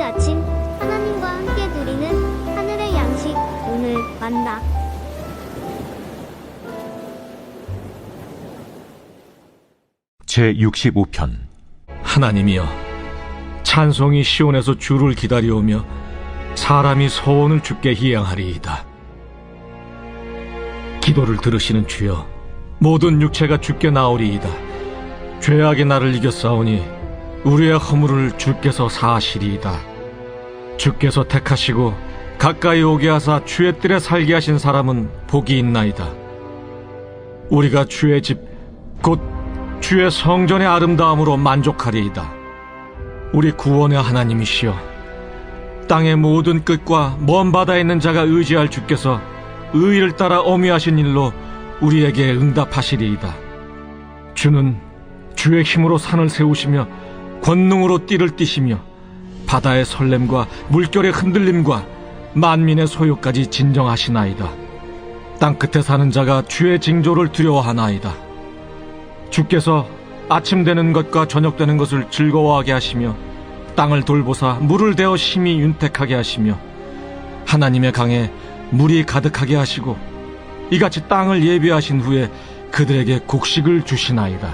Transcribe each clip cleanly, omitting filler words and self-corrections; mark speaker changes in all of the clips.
Speaker 1: 아침 하나님과 함께 누리는 하늘의 양식 오늘 만나.
Speaker 2: 제65편.
Speaker 3: 하나님이여, 찬송이 시온에서 주를 기다려오며 사람이 소원을 주께 희양하리이다. 기도를 들으시는 주여, 모든 육체가 주께 나오리이다. 죄악의 나를 이겼사오니 우리의 허물을 주께서 사하시리이다. 주께서 택하시고 가까이 오게 하사 주의 뜰에 살게 하신 사람은 복이 있나이다. 우리가 주의 집 곧 주의 성전의 아름다움으로 만족하리이다. 우리 구원의 하나님이시여, 땅의 모든 끝과 먼 바다에 있는 자가 의지할 주께서 의를 따라 어미하신 일로 우리에게 응답하시리이다. 주는 주의 힘으로 산을 세우시며 권능으로 띠를 띠시며 바다의 설렘과 물결의 흔들림과 만민의 소요까지 진정하시나이다. 땅끝에 사는 자가 주의 징조를 두려워하나이다. 주께서 아침 되는 것과 저녁 되는 것을 즐거워하게 하시며 땅을 돌보사 물을 대어 심히 윤택하게 하시며 하나님의 강에 물이 가득하게 하시고 이같이 땅을 예비하신 후에 그들에게 곡식을 주시나이다.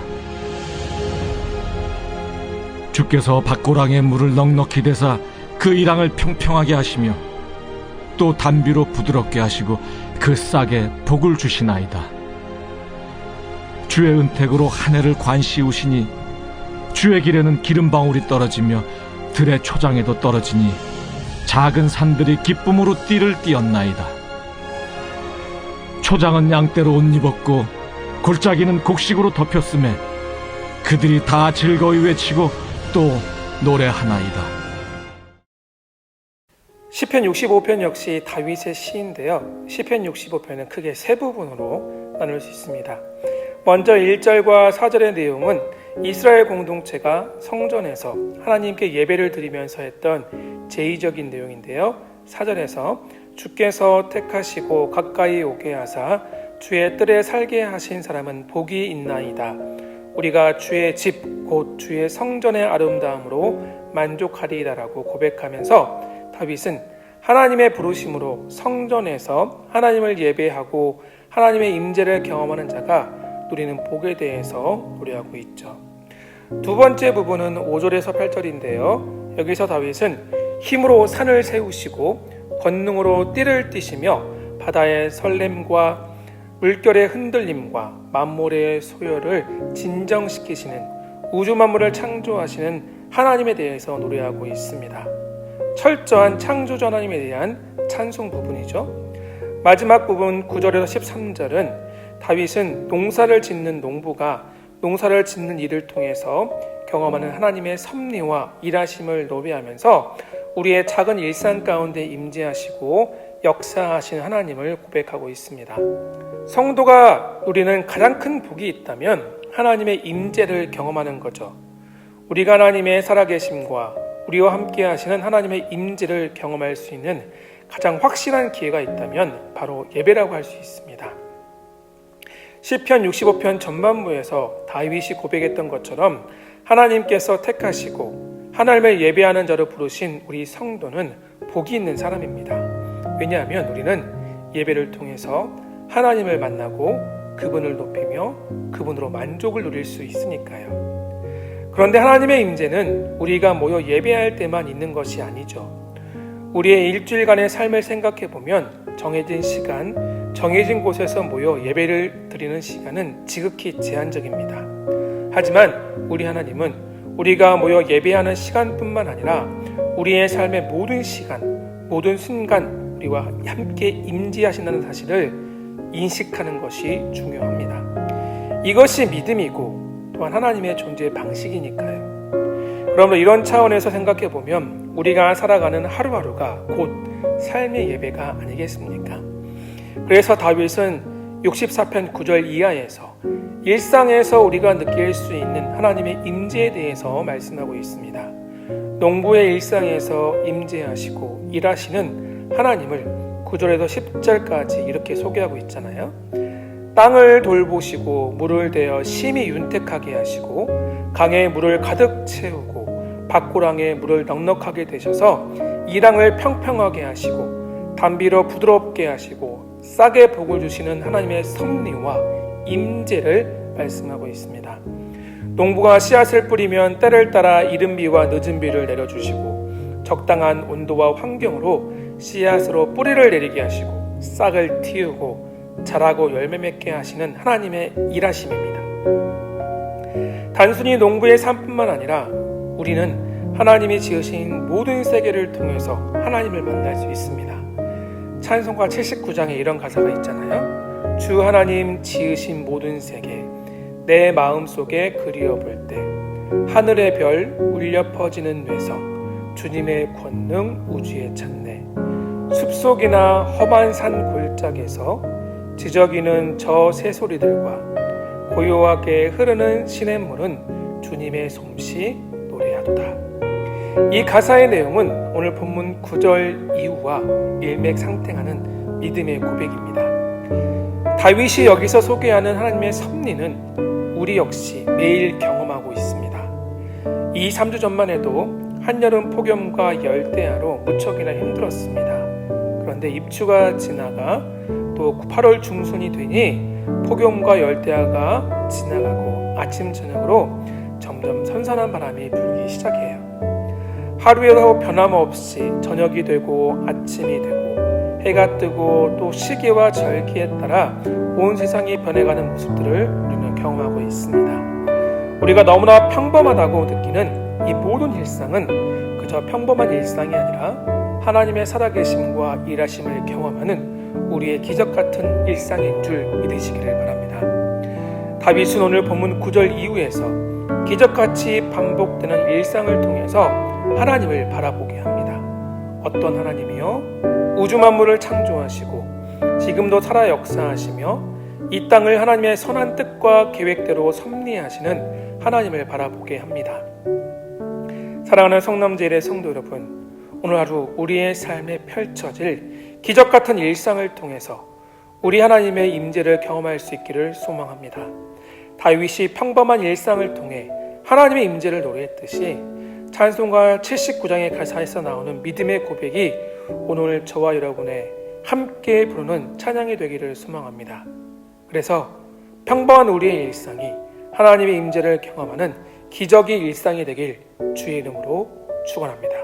Speaker 3: 주께서 밭고랑에 물을 넉넉히 대사 그 이랑을 평평하게 하시며 또 단비로 부드럽게 하시고 그 싹에 복을 주시나이다. 주의 은택으로 한 해를 관시우시니 주의 길에는 기름방울이 떨어지며 들의 초장에도 떨어지니 작은 산들이 기쁨으로 띠를 띠었나이다. 초장은 양떼로 옷 입었고 골짜기는 곡식으로 덮였음에 그들이 다 즐거이 외치고 또 노래하나이다.
Speaker 4: 시편 65편 역시 다윗의 시인데요. 시편 65편은 크게 세 부분으로 나눌 수 있습니다. 먼저 1절과 4절의 내용은 이스라엘 공동체가 성전에서 하나님께 예배를 드리면서 했던 제의적인 내용인데요. 4절에서 주께서 택하시고 가까이 오게 하사 주의 뜰에 살게 하신 사람은 복이 있나이다. 우리가 주의 집 곧 주의 성전의 아름다움으로 만족하리이다라고 고백하면서 다윗은 하나님의 부르심으로 성전에서 하나님을 예배하고 하나님의 임재를 경험하는 자가 누리는 복에 대해서 노래하고 있죠. 두 번째 부분은 5절에서 8절인데요. 여기서 다윗은 힘으로 산을 세우시고 권능으로 띠를 띠시며 바다의 설렘과 물결의 흔들림과 만물의 소요를 진정시키시는 우주 만물을 창조하시는 하나님에 대해서 노래하고 있습니다. 철저한 창조주 하나님에 대한 찬송 부분이죠. 마지막 부분 9절에서 13절은 다윗은 농사를 짓는 농부가 농사를 짓는 일을 통해서 경험하는 하나님의 섭리와 일하심을 노래하면서 우리의 작은 일상 가운데 임재하시고 역사하신 하나님을 고백하고 있습니다. 성도가 누리는 가장 큰 복이 있다면 하나님의 임재를 경험하는 거죠. 우리가 하나님의 살아계심과 우리와 함께 하시는 하나님의 임재를 경험할 수 있는 가장 확실한 기회가 있다면 바로 예배라고 할 수 있습니다. 시편 65편 전반부에서 다윗이 고백했던 것처럼 하나님께서 택하시고 하나님을 예배하는 자로 부르신 우리 성도는 복이 있는 사람입니다. 왜냐하면 우리는 예배를 통해서 하나님을 만나고 그분을 높이며 그분으로 만족을 누릴 수 있으니까요. 그런데 하나님의 임재는 우리가 모여 예배할 때만 있는 것이 아니죠. 우리의 일주일간의 삶을 생각해 보면 정해진 시간, 정해진 곳에서 모여 예배를 드리는 시간은 지극히 제한적입니다. 하지만 우리 하나님은 우리가 모여 예배하는 시간뿐만 아니라 우리의 삶의 모든 시간, 모든 순간 우리와 함께 임재하신다는 사실을 인식하는 것이 중요합니다. 이것이 믿음이고 또한 하나님의 존재 방식이니까요. 그러므로 이런 차원에서 생각해 보면 우리가 살아가는 하루하루가 곧 삶의 예배가 아니겠습니까? 그래서 다윗은 64편 9절 이하에서 일상에서 우리가 느낄 수 있는 하나님의 임재에 대해서 말씀하고 있습니다. 농부의 일상에서 임재하시고 일하시는 하나님을 9절에서 10절까지 이렇게 소개하고 있잖아요. 땅을 돌보시고 물을 대어 심히 윤택하게 하시고 강에 물을 가득 채우고 밭고랑에 물을 넉넉하게 되셔서 이랑을 평평하게 하시고 담비로 부드럽게 하시고 싹에 복을 주시는 하나님의 섭리와 임재를 말씀하고 있습니다. 농부가 씨앗을 뿌리면 때를 따라 이른 비와 늦은 비를 내려주시고 적당한 온도와 환경으로 씨앗으로 뿌리를 내리게 하시고 싹을 틔우고 자라고 열매 맺게 하시는 하나님의 일하심입니다. 단순히 농부의 삶뿐만 아니라 우리는 하나님이 지으신 모든 세계를 통해서 하나님을 만날 수 있습니다. 찬송가 79장에 이런 가사가 있잖아요. 주 하나님 지으신 모든 세계 내 마음속에 그리워볼 때 하늘의 별 울려 퍼지는 뇌서 주님의 권능 우주에 찾네. 숲속이나 험한 산 골짜기에서 지저귀는 저 새소리들과 고요하게 흐르는 시냇물은 주님의 솜씨 노래하도다. 이 가사의 내용은 오늘 본문 9절 이후와 일맥상통하는 믿음의 고백입니다. 다윗이 여기서 소개하는 하나님의 섭리는 우리 역시 매일 경험하고 있습니다. 이 3주 전만 해도 한여름 폭염과 열대야로 무척이나 힘들었습니다. 그런데 입추가 지나가 또 8월 중순이 되니 폭염과 열대야가 지나가고 아침 저녁으로 점점 선선한 바람이 불기 시작해요. 하루에도 변함없이 저녁이 되고 아침이 되고 해가 뜨고 또 시기와 절기에 따라 온 세상이 변해가는 모습들을 우리는 경험하고 있습니다. 우리가 너무나 평범하다고 느끼는 이 모든 일상은 그저 평범한 일상이 아니라 하나님의 살아계심과 일하심을 경험하는 우리의 기적 같은 일상인 줄 믿으시기를 바랍니다. 다윗은 오늘 본문 9절 이후에서 기적같이 반복되는 일상을 통해서 하나님을 바라보게 합니다. 어떤 하나님이요? 우주 만물을 창조하시고 지금도 살아 역사하시며 이 땅을 하나님의 선한 뜻과 계획대로 섭리하시는 하나님을 바라보게 합니다. 사랑하는 성남제일의 성도 여러분, 오늘 하루 우리의 삶에 펼쳐질 기적같은 일상을 통해서 우리 하나님의 임재를 경험할 수 있기를 소망합니다. 다윗이 평범한 일상을 통해 하나님의 임재를 노래했듯이 찬송가 79장의 가사에서 나오는 믿음의 고백이 오늘 저와 여러분의 함께 부르는 찬양이 되기를 소망합니다. 그래서 평범한 우리의 일상이 하나님의 임재를 경험하는 기적의 일상이 되길 주의 이름으로 축원합니다.